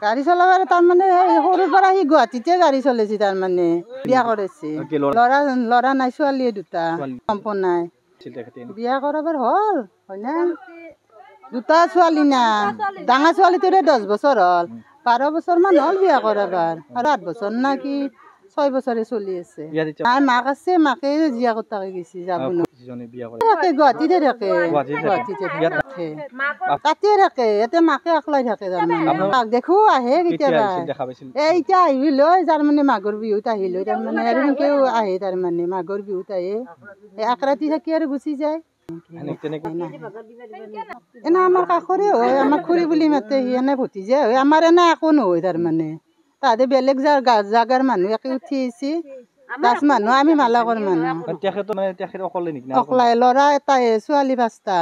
গাড়ী চলাবাৰ তাৰমানে সৰুৰ পৰা সি গুৱাহাটীতে গাড়ী চলাইছে তাৰমানে বিয়া কৰিছে ল'ৰা নাই ছোৱালীয়ে দুটা সম্পূৰ্ণ নাই বিয়া কৰাবাৰ হ'ল হয়নে দুটা ছোৱালী না ডাঙৰ ছোৱালীটোৰে 10 বছৰ হ'ল 12 বছৰ মান হ'ল বিয়া কৰাবাৰ আৰু 8 বছৰ না কি 6 বছৰে চলি আছে নাই মাক আছে মাকে জীয়া কটাকে গৈছে যাব থাকে গুৱাহাটীতে থাকে তাতে থাকে ইয়াতে মাকে অকলাই থাকে তাৰমানে দেখো আহে কেতিয়াবা এতিয়া আহিবি লৈ তাৰমানে মাঘৰ বিহুত আহি লৈ তাৰমানে আৰু কেও আহে তাৰমানে মাঘৰ বিহুত আহে এক ৰাতি থাকি আৰু গুচি যায় এনে আমাৰ কাষৰে হয় আমাৰ খুৰী বুলি মাতে সি এনে ভতিজা হয় আমাৰ এনে একো নহয় তাৰমানে তাহাঁতে বেলেগ জাগাৰ মানুহ একে উঠি আহিছে 10 মানুহ আমি মালাকৰ মানুহ অকলাই ল'ৰা এটাই ছোৱালী 5টা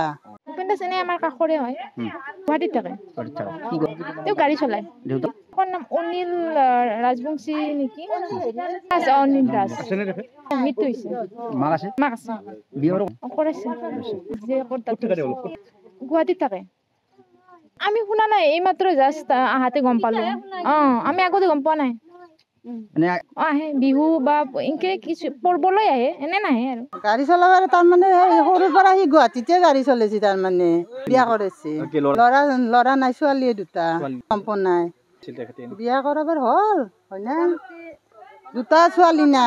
ভূপেন্দ্ৰ সেনে আমাৰ কাষৰে হয় গুৱাহাটীত থাকে তেওঁ গাড়ী চলাই তেওঁৰ নাম অনিল ৰাজবংশী নেকি অনিল ৰাজ মৃত্যু হৈছে মাক আছে কৰিছে গুৱাহাটীত থাকে আমি শুনা নাই এইমাত্ৰ জাষ্ট আহাতে গম পালো আমি আগতে গম পোৱা নাই আহে বিহু বা এনেকে কিছু পৰ্বলৈ আহে এনে নাহে আৰু গাড়ী চলাবাৰ তাৰমানে সৰুৰ পৰা সি গুৱাহাটীতে গাড়ী চলাইছে তাৰমানে বিয়া কৰিছে ল'ৰা নাই ছোৱালীয়ে দুটা সম্পূৰ্ণ নাই বিয়া কৰাবাৰ হ'ল হয়নে দুটা ছোৱালী না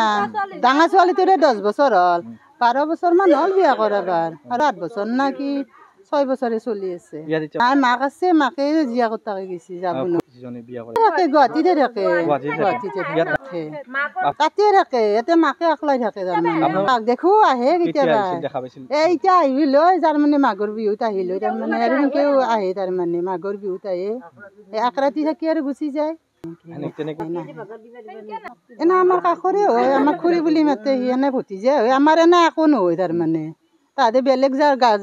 ডাঙৰ ছোৱালীটোৰে 10 বছৰ হ'ল 12 বছৰ মান হ'ল বিয়া কৰাবাৰ আৰু 8 বছৰ না কি 6 বছৰে চলি আছে নাই মাক আছে মাকে জীয়া কটাকে গৈছে যাব থাকে গুৱাহাটীতে থাকে তাতে থাকে ইয়াতে মাকে অকলাই থাকে তাৰমানে দেখো আহে কেতিয়াবা এতিয়া আহিবি লৈ তাৰমানে মাঘৰ বিহুত আহি লৈ তাৰমানে আৰু কেও আহে তাৰমানে মাঘৰ বিহুত আহে এক ৰাতি থাকি আৰু গুচি যায় এনে আমাৰ কাষৰে হয় আমাৰ খুৰী বুলি মাতে সি এনে ভতিজা হয় আমাৰ এনে একো নহয় তাৰমানে তাহাঁতে বেলেগ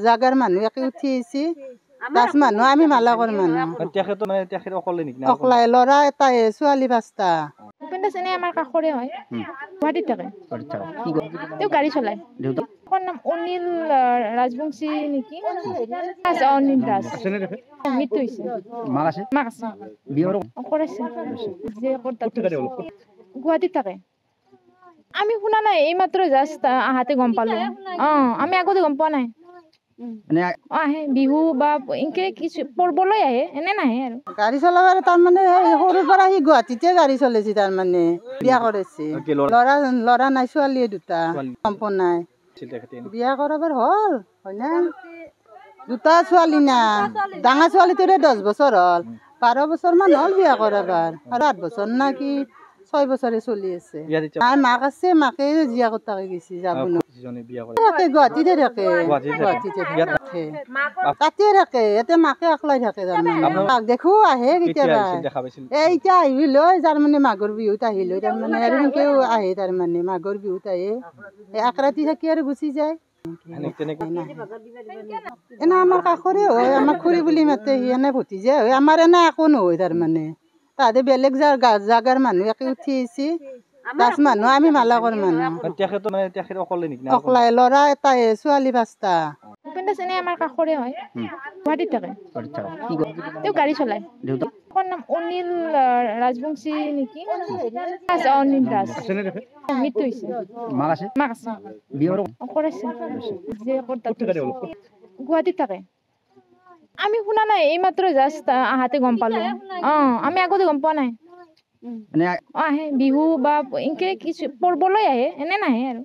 জাগাৰ মানুহ একে উঠি আহিছে 10 মানুহ আমি মালাকৰ মানুহ অকলাই ল'ৰা এটাই ছোৱালী 5টা ভূপেন্দ্ৰ সেনে আমাৰ কাষৰে হয় গুৱাহাটীত থাকে তেওঁ গাড়ী চলাই তেওঁৰ নাম অনিল ৰাজবংশী নেকি অনিল ৰাজ মৃত্যু হৈছে মাক আছে কৰিছে গুৱাহাটীত থাকে আমি শুনা নাই এইমাত্ৰ জাষ্ট আহাতে গম পালো আমি আগতে গম পোৱা নাই আহে বিহু বা এনেকে কিছু পৰ্বলৈ আহে এনে নাহে আৰু গাড়ী চলাবাৰ তাৰমানে সৰুৰ পৰা সি গুৱাহাটীতে গাড়ী চলাইছে তাৰমানে বিয়া কৰিছে ল'ৰা নাই ছোৱালীয়ে দুটা সম্পূৰ্ণ নাই বিয়া কৰাবাৰ হ'ল হয়নে দুটা ছোৱালী না ডাঙৰ ছোৱালীটোৰে 10 বছৰ হ'ল 12 বছৰ মান হ'ল বিয়া কৰাবাৰ আৰু 8 বছৰ না কি 6 বছৰে চলি আছে নাই মাক আছে মাকে জীয়া কটাকে গৈছে যাব থাকে গুৱাহাটীতে থাকে তাতে থাকে ইয়াতে মাকে অকলাই থাকে তাৰমানে দেখো আহে কেতিয়াবা এতিয়া আহিবি লৈ তাৰমানে মাঘৰ বিহুত আহি লৈ তাৰমানে আৰু কেও আহে তাৰমানে মাঘৰ বিহুত আহে এক ৰাতি থাকি আৰু গুচি যায় এনে আমাৰ কাষৰে হয় আমাৰ খুৰী বুলি মাতে সি এনে ভতিজা হয় আমাৰ এনে একো নহয় তাৰমানে তাহাঁতে বেলেগ জাগাৰ মানুহ একে উঠি আহিছে 10 মানুহ আমি মালাকৰ মানুহ অকলাই ল'ৰা এটাই ছোৱালী 5টা ভূপেন্দ্ৰ সেনে আমাৰ কাষৰে হয় গুৱাহাটীত থাকে তেওঁ গাড়ী চলাই তেওঁৰ নাম অনিল ৰাজবংশী নেকি অনিল ৰাজ মৃত্যু হৈছে মাক আছে কৰিছে গুৱাহাটীত থাকে আমি শুনা নাই এইমাত্ৰ জাষ্ট আহাতে গম পালো আমি আগতে গম পোৱা নাই আহে বিহু বা এনেকে কিছু পৰ্বলৈ আহে এনে নাহে আৰু